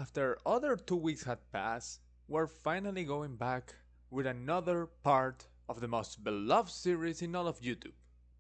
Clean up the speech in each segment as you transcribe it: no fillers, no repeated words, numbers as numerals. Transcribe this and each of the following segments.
after other 2 weeks had passed, we're finally going back with another part of the most beloved series in all of YouTube,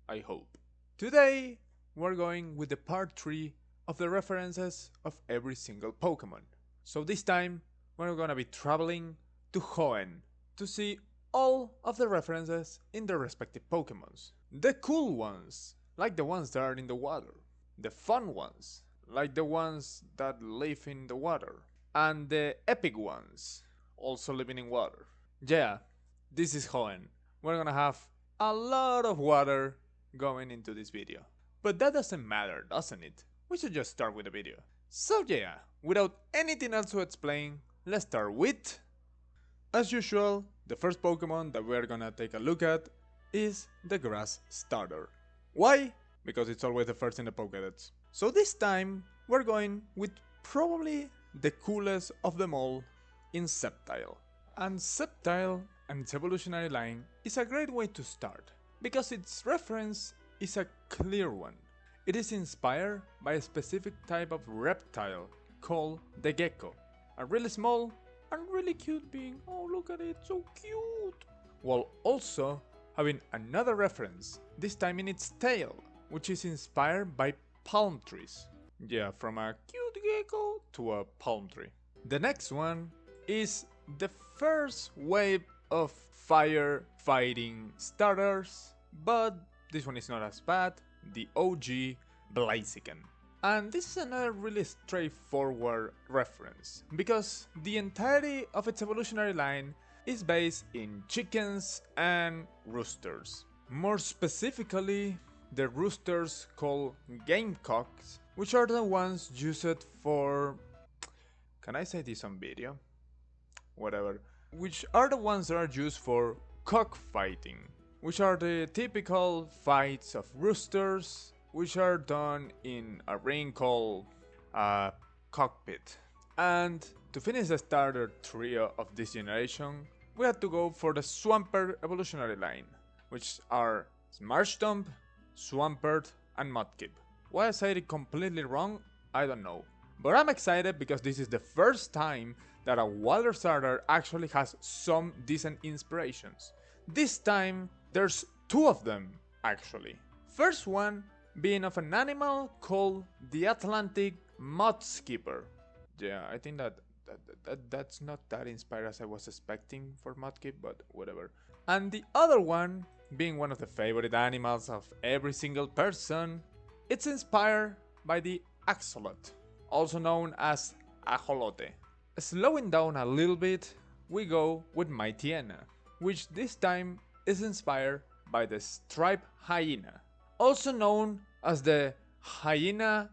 I hope. Today, we're going with the part 3 of the references of every single Pokemon. So this time, we're gonna be traveling to Hoenn to see all of the references in their respective Pokemons. The cool ones, like the ones that are in the water. The fun ones, like the ones that live in the water. And the epic ones, also living in water. Yeah, this is Hoenn. We're gonna have a lot of water going into this video. But that doesn't matter, doesn't it? We should just start with the video. So yeah, without anything else to explain, let's start with... As usual, the first Pokemon that we're gonna take a look at is the Grass Starter. Why? Because it's always the first in the Pokédex. So this time, we're going with probably the coolest of them all in Sceptile. And Sceptile and its evolutionary line is a great way to start, because its reference is a clear one. It is inspired by a specific type of reptile called the gecko, a really small and really cute being. Oh, look at it, so cute! While also having another reference, this time in its tail, which is inspired by palm trees. Yeah, from a cute gecko to a palm tree. The next one is the first wave of fire fighting starters, but this one is not as bad, the OG Blaziken. And this is another really straightforward reference, because the entirety of its evolutionary line is based in chickens and roosters. More specifically, the roosters called gamecocks, which are the ones used for... Can I say this on video? Whatever. Which are the ones that are used for cockfighting, which are the typical fights of roosters, which are done in a ring called a cockpit. And to finish the starter trio of this generation, we had to go for the Swampert evolutionary line, which are Marshtomp, Swampert, and Mudkip. Why I said it completely wrong, I don't know. But I'm excited because this is the first time that a water starter actually has some decent inspirations. This time, there's two of them, actually. First one being of an animal called the Atlantic Mudskipper. Yeah, I think that's not that inspired as I was expecting for Mudkip, but whatever. And the other one, being one of the favorite animals of every single person, it's inspired by the Axolot, also known as Ajolote. Slowing down a little bit, we go with Mightyena, which this time is inspired by the striped hyena, also known as the Hyena.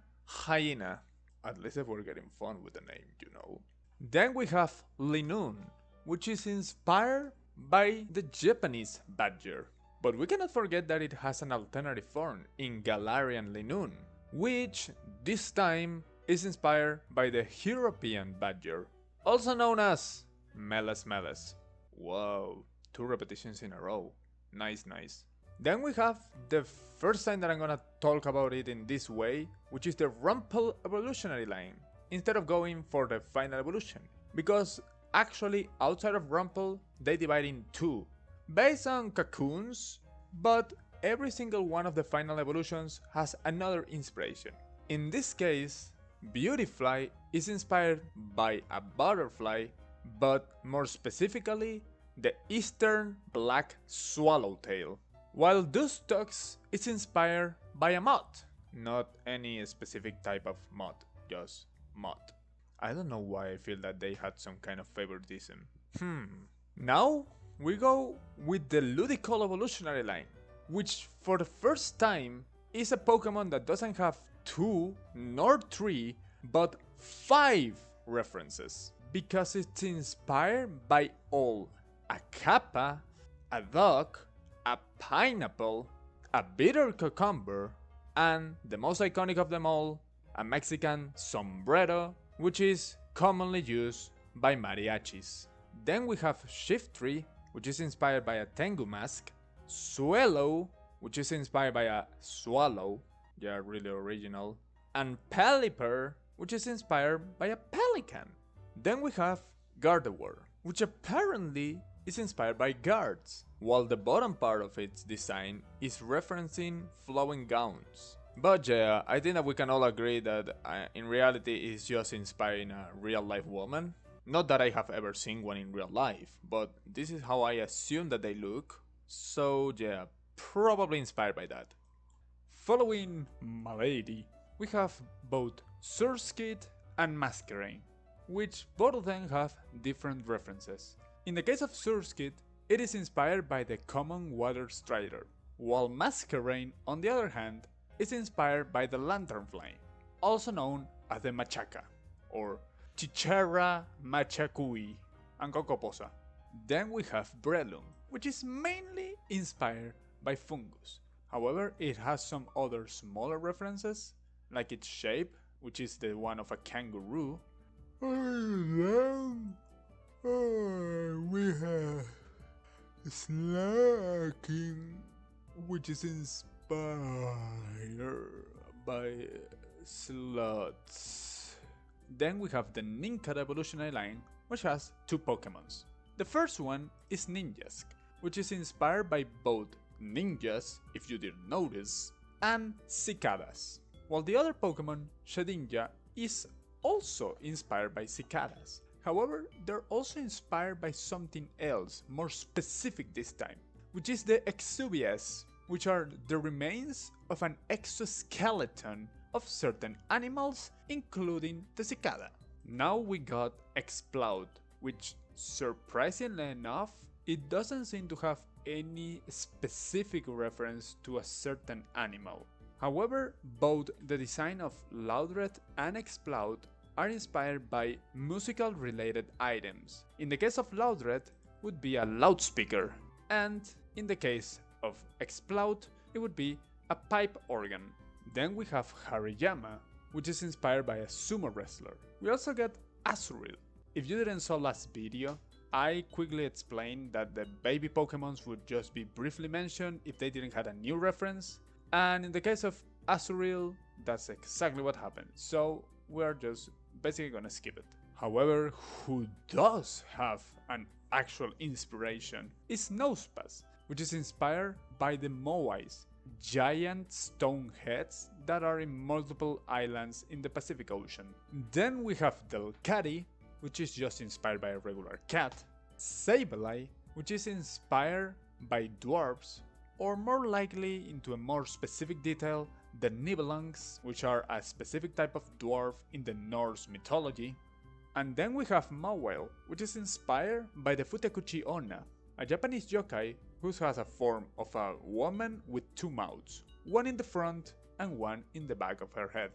At least if we're getting fun with the name, you know. Then we have Linoone, which is inspired by the Japanese badger. But we cannot forget that it has an alternative form in Galarian Linoone, which this time is inspired by the European badger, also known as Meles. Whoa, 2 repetitions in a row. Nice. Then we have the first time that I'm gonna talk about it in this way, which is the Rumpel evolutionary line, instead of going for the final evolution. Because actually, outside of Rumpel, they divide in 2, based on cocoons, but every single one of the final evolutions has another inspiration. In this case, Beautifly is inspired by a butterfly, but more specifically, the Eastern Black Swallowtail. While Dustox is inspired by a moth, not any specific type of moth, just moth. I don't know why I feel that they had some kind of favoritism. Now we go with the Ludicolo evolutionary line, which for the first time is a Pokemon that doesn't have 2 nor 3 but 5 references, because it's inspired by all: a kappa, a duck, a pineapple, a bitter cucumber, and the most iconic of them all, a Mexican sombrero, which is commonly used by mariachis. Then we have Shiftry, which is inspired by a Tengu mask, Swellow, which is inspired by a swallow, yeah, really original, and Pelipper, which is inspired by a pelican. Then we have Gardevoir, which apparently is inspired by guards, while the bottom part of its design is referencing flowing gowns. But yeah, I think that we can all agree that in reality it's just inspiring a real life woman. Not that I have ever seen one in real life, but this is how I assume that they look. So yeah, probably inspired by that. Following Malady, we have both Surskit and Masquerain, which both of them have different references. In the case of Surskit, it is inspired by the common water strider, while Masquerain, on the other hand, is inspired by the lanternfly, also known as the Machaca, or Chichara machacui, and Cocoposa. Then we have Breloom, which is mainly inspired by fungus. However, it has some other smaller references, like its shape, which is the one of a kangaroo. And then we have Slacking, which is inspired by sloths. Then we have the Nincada evolutionary line, which has two Pokémons. The first one is Ninjask, which is inspired by both ninjas, if you didn't notice, and cicadas, while the other Pokémon, Shedinja, is also inspired by cicadas. However, they're also inspired by something else, more specific this time, which is the Exuvias, which are the remains of an exoskeleton of certain animals, including the cicada. Now we got Exploud, which surprisingly enough, it doesn't seem to have any specific reference to a certain animal. However, both the design of Loudred and Exploud are inspired by musical related items. In the case of Loudred, would be a loudspeaker, and in the case of Exploud, it would be a pipe organ. Then we have Hariyama, which is inspired by a sumo wrestler. We also get Azurill. If you didn't saw last video, I quickly explained that the baby Pokémons would just be briefly mentioned if they didn't have a new reference, and in the case of Azurill, that's exactly what happened, so we're just basically gonna skip it. However, who does have an actual inspiration is Nosepass, which is inspired by the Moais, giant stone heads that are in multiple islands in the Pacific Ocean. Then we have Delcatty, which is just inspired by a regular cat, Sableye, which is inspired by dwarves, or more likely into a more specific detail, the Nibelungs, which are a specific type of dwarf in the Norse mythology. And then we have Mawile, which is inspired by the Futekuchi Onna, a Japanese yokai who has a form of a woman with two mouths, one in the front and one in the back of her head.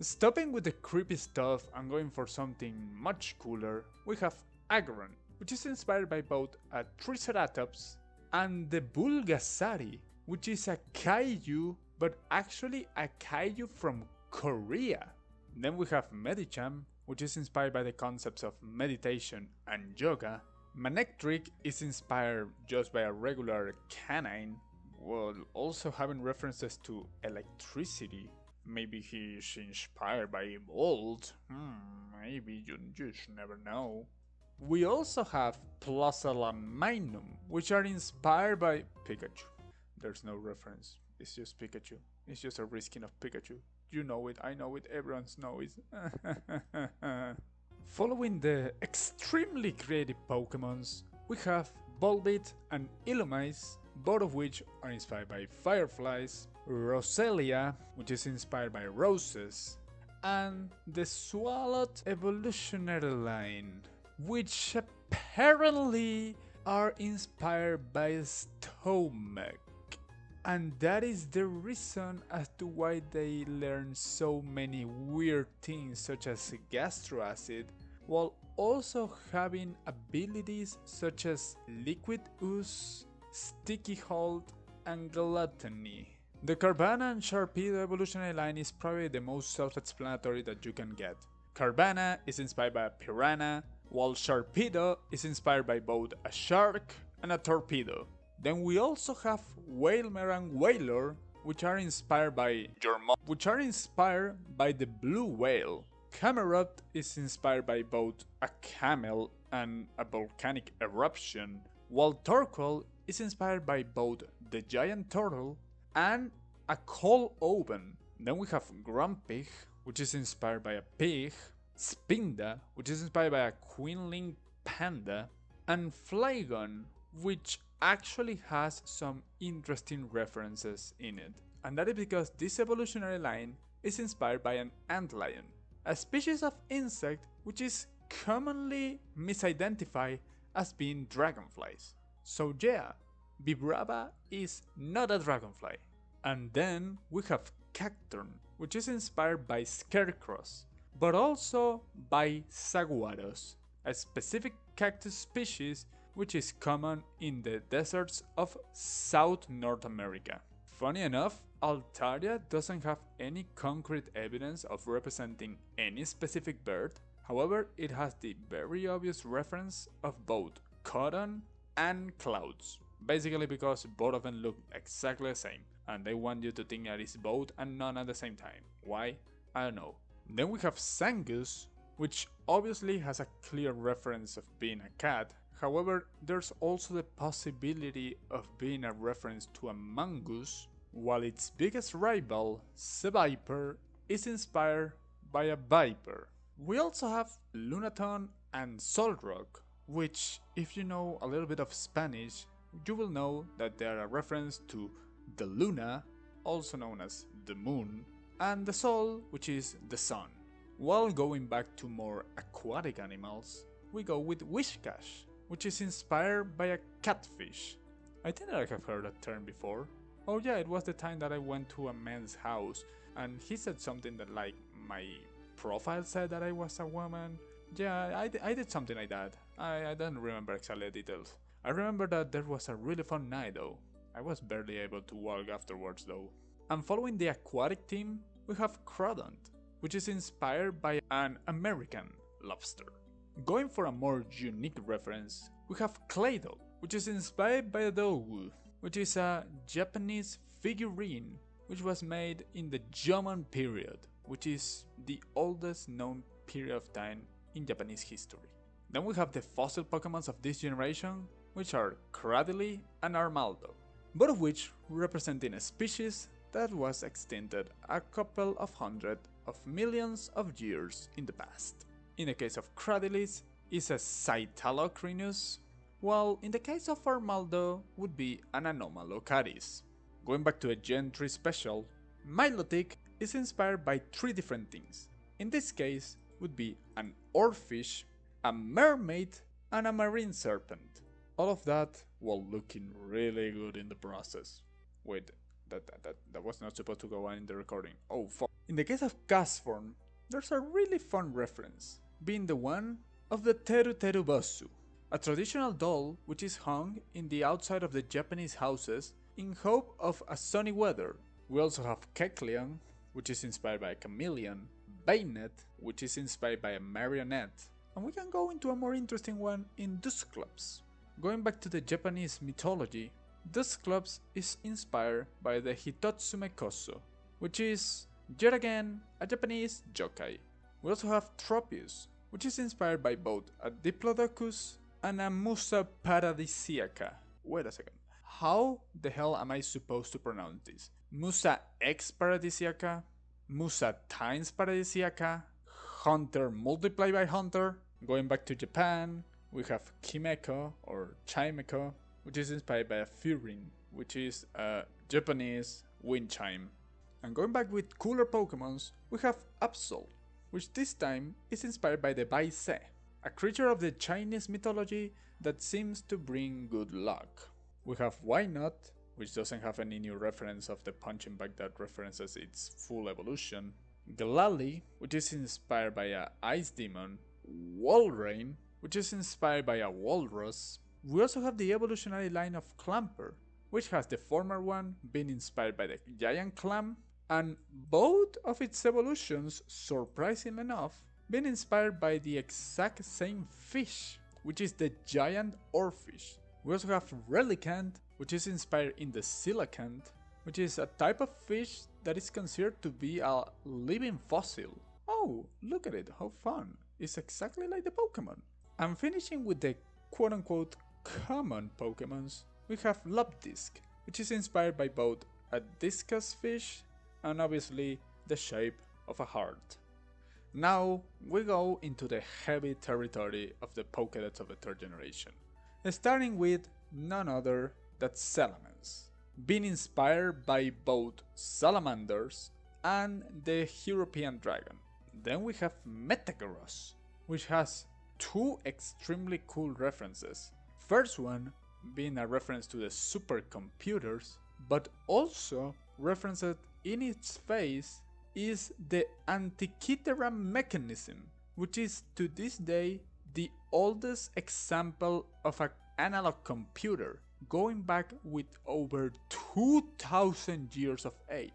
Stopping with the creepy stuff and going for something much cooler, we have Aggron, which is inspired by both a Triceratops and the Bulgasari, which is a kaiju, but actually a kaiju from Korea. Then we have Medicham, which is inspired by the concepts of meditation and yoga. Manectric is inspired just by a regular canine, while also having references to electricity. Maybe he's inspired by Volt. Maybe you just never know. We also have Plosalaminum, which are inspired by Pikachu. There's no reference, it's just Pikachu. It's just a reskin of Pikachu. You know it, I know it, everyone knows it. Following the extremely creative Pokémons, we have Volbeat and Illumise, both of which are inspired by fireflies, Roselia, which is inspired by roses, and the Swalot evolutionary line, which apparently are inspired by stomach. And that is the reason as to why they learn so many weird things such as gastroacid, while also having abilities such as liquid ooze, sticky hold, and gluttony. The Carvanha and Sharpedo evolutionary line is probably the most self-explanatory that you can get. Carvanha is inspired by a piranha, while Sharpedo is inspired by both a shark and a torpedo. Then we also have Wailmer and Wailor, which are inspired by the blue whale. Camelot is inspired by both a camel and a volcanic eruption, while Torquil is inspired by both the giant turtle and a coal oven. Then we have Grumpig, which is inspired by a pig, Spinda, which is inspired by a queenling panda, and Flygon, which actually has some interesting references in it. And that is because this evolutionary line is inspired by an antlion, a species of insect which is commonly misidentified as being dragonflies. So yeah, Vibrava is not a dragonfly. And then we have Cacturn, which is inspired by scarecrows, but also by saguaros, a specific cactus species which is common in the deserts of South North America. Funny enough, Altaria doesn't have any concrete evidence of representing any specific bird, however it has the very obvious reference of both cotton and clouds, basically because both of them look exactly the same, and they want you to think that it's both and none at the same time. Why? I don't know. Then we have Sangus, which obviously has a clear reference of being a cat, however there's also the possibility of being a reference to a mongoose, while its biggest rival, Seviper, is inspired by a viper. We also have Lunaton and Solrock, which, if you know a little bit of Spanish, you will know that they are a reference to the Luna, also known as the moon, and the Sol, which is the sun. While going back to more aquatic animals, we go with Wishcash, which is inspired by a catfish. I think that I have heard that term before. Oh yeah, it was the time that I went to a man's house and he said something that like my profile said that I was a woman. Yeah, I did something like that. I don't remember exactly the details. I remember that there was a really fun night though. I was barely able to walk afterwards though. And following the aquatic theme, we have Crodont, which is inspired by an American lobster. Going for a more unique reference, we have Claydol, which is inspired by a Dogu, which is a Japanese figurine which was made in the Jomon period, which is the oldest known period of time in Japanese history. Then we have the fossil Pokemons of this generation, which are Cradily and Armaldo, both of which representing a species that was extincted a couple of hundred of millions of years in the past. In the case of Cradilys, is a Cytalocrinus, while in the case of Armaldo would be an Anomalocaris. Going back to a Gen 3 special, Milotic is inspired by three different things. In this case would be an oarfish, a mermaid, and a marine serpent. All of that while looking really good in the process. Wait, that was not supposed to go on in the recording. Oh fuck. In the case of Castform, there's a really fun reference, being the one of the Teru Teru Bosu, a traditional doll which is hung in the outside of the Japanese houses in hope of a sunny weather. We also have Kecleon, which is inspired by a chameleon, Baynet, which is inspired by a marionette, and we can go into a more interesting one in Dusclops. Going back to the Japanese mythology, Dusclops is inspired by the Hitotsume Koso, which is, yet again, a Japanese yokai. We also have Tropius, which is inspired by both a Diplodocus and a Musa paradisiaca. Wait a second. How the hell am I supposed to pronounce this? Musa X paradisiaca? Musa times paradisiaca? Hunter multiplied by Hunter? Going back to Japan, we have Kimeko or Chimeko, which is inspired by a Furin, which is a Japanese wind chime. And going back with cooler Pokemons, we have Absol, which this time is inspired by the Bai Se, a creature of the Chinese mythology that seems to bring good luck. We have Wynot, which doesn't have any new reference of the punching bag that references its full evolution. Glalie, which is inspired by a ice demon. Walrein, which is inspired by a walrus. We also have the evolutionary line of Clamper, which has the former one being inspired by the giant clam, and both of its evolutions, surprisingly enough, being inspired by the exact same fish, which is the giant oarfish. We also have Relicanth, which is inspired in the Coelacanth, which is a type of fish that is considered to be a living fossil. Oh, look at it, how fun. It's exactly like the Pokemon. And finishing with the quote-unquote common Pokemons, we have Lobdisk, which is inspired by both a discus fish and obviously the shape of a heart. Now we go into the heavy territory of the Pokédex of the third generation, starting with none other than Salamence, being inspired by both salamanders and the European dragon. Then we have Metagross, which has two extremely cool references. First one being a reference to the supercomputers, but also referenced in its face is the Antikythera mechanism, which is to this day the oldest example of an analog computer, going back with over 2000 years of age.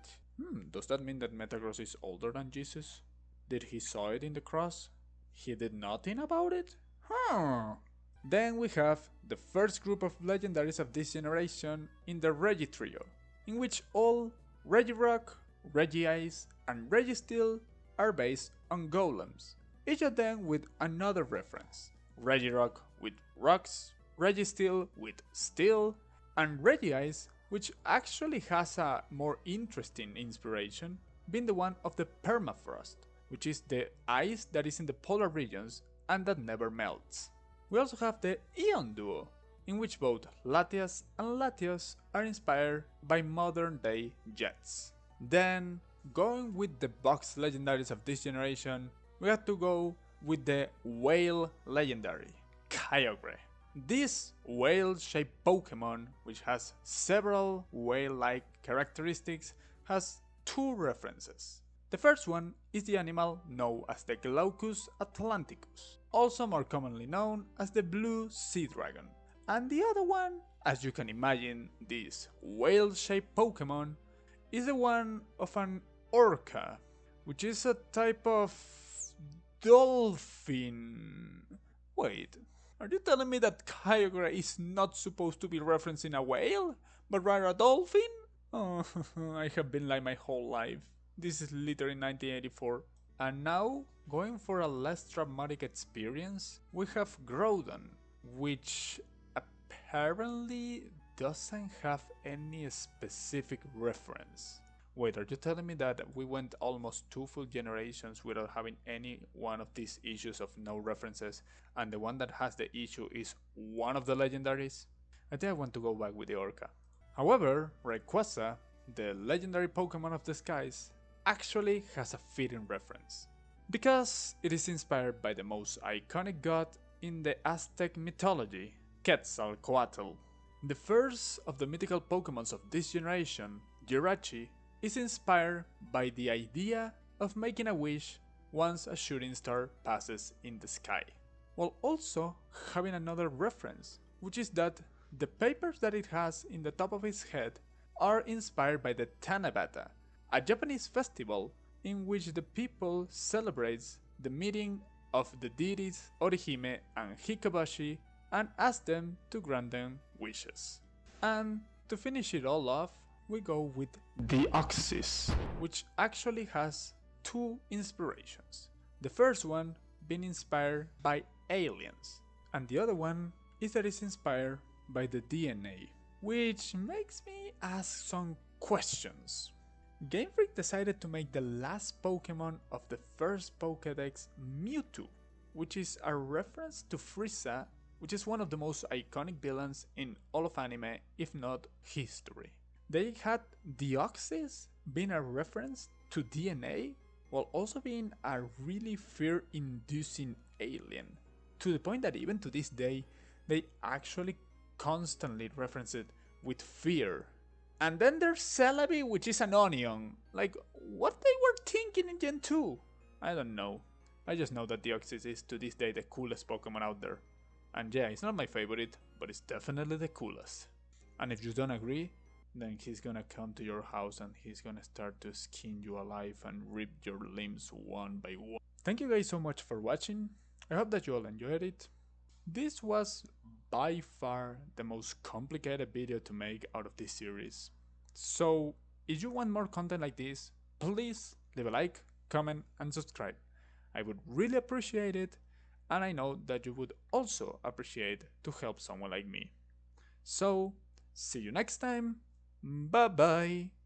Does that mean that Metagross is older than Jesus? Did he saw it in the cross? He did nothing about it? Then we have the first group of legendaries of this generation in the Regitrio, in which all Regirock, Regice, and Registeel are based on golems, each of them with another reference. Regirock with rocks, Registeel with steel, and Regice, which actually has a more interesting inspiration, being the one of the permafrost, which is the ice that is in the polar regions and that never melts. We also have the Eon duo, in which both Latias and Latios are inspired by modern day jets. Then, going with the box legendaries of this generation, we have to go with the whale legendary, Kyogre. This whale-shaped Pokemon, which has several whale-like characteristics, has two references. The first one is the animal known as the Glaucus atlanticus, also more commonly known as the blue sea dragon. And the other one, as you can imagine, this whale-shaped Pokemon is the one of an orca, which is a type of dolphin. Wait, are you telling me that Kyogre is not supposed to be referencing a whale, but rather a dolphin? Oh, I have been like my whole life. This is literally 1984. And now, going for a less traumatic experience, we have Groudon, which apparently doesn't have any specific reference. Wait, are you telling me that we went almost 2 full generations without having any one of these issues of no references, and the one that has the issue is one of the legendaries? I think I want to go back with the Orca. However, Rayquaza, the legendary Pokemon of the skies, actually has a fitting reference, because it is inspired by the most iconic god in the Aztec mythology, Quetzalcoatl. The first of the mythical Pokemons of this generation, Jirachi, is inspired by the idea of making a wish once a shooting star passes in the sky, while also having another reference, which is that the papers that it has in the top of its head are inspired by the Tanabata, a Japanese festival in which the people celebrates the meeting of the deities Orihime and Hikobashi and ask them to grant them wishes. And to finish it all off, we go with Deoxys, which actually has two inspirations. The first one being inspired by aliens, and the other one is that it's inspired by the DNA, which makes me ask some questions. Game Freak decided to make the last Pokemon of the first Pokédex Mewtwo, which is a reference to Frieza, which is one of the most iconic villains in all of anime, if not history. They had Deoxys being a reference to DNA, while also being a really fear-inducing alien, to the point that even to this day, they actually constantly reference it with fear. And then there's Celebi, which is an onion. Like, what they were thinking in Gen 2? I don't know. I just know that Deoxys is to this day the coolest Pokemon out there. And yeah, it's not my favorite, but it's definitely the coolest. And if you don't agree, then he's gonna come to your house and he's gonna start to skin you alive and rip your limbs one by one. Thank you guys so much for watching. I hope that you all enjoyed it. This was by far the most complicated video to make out of this series. So if you want more content like this, please leave a like, comment and subscribe. I would really appreciate it, and I know that you would also appreciate to help someone like me. So, see you next time. Bye bye.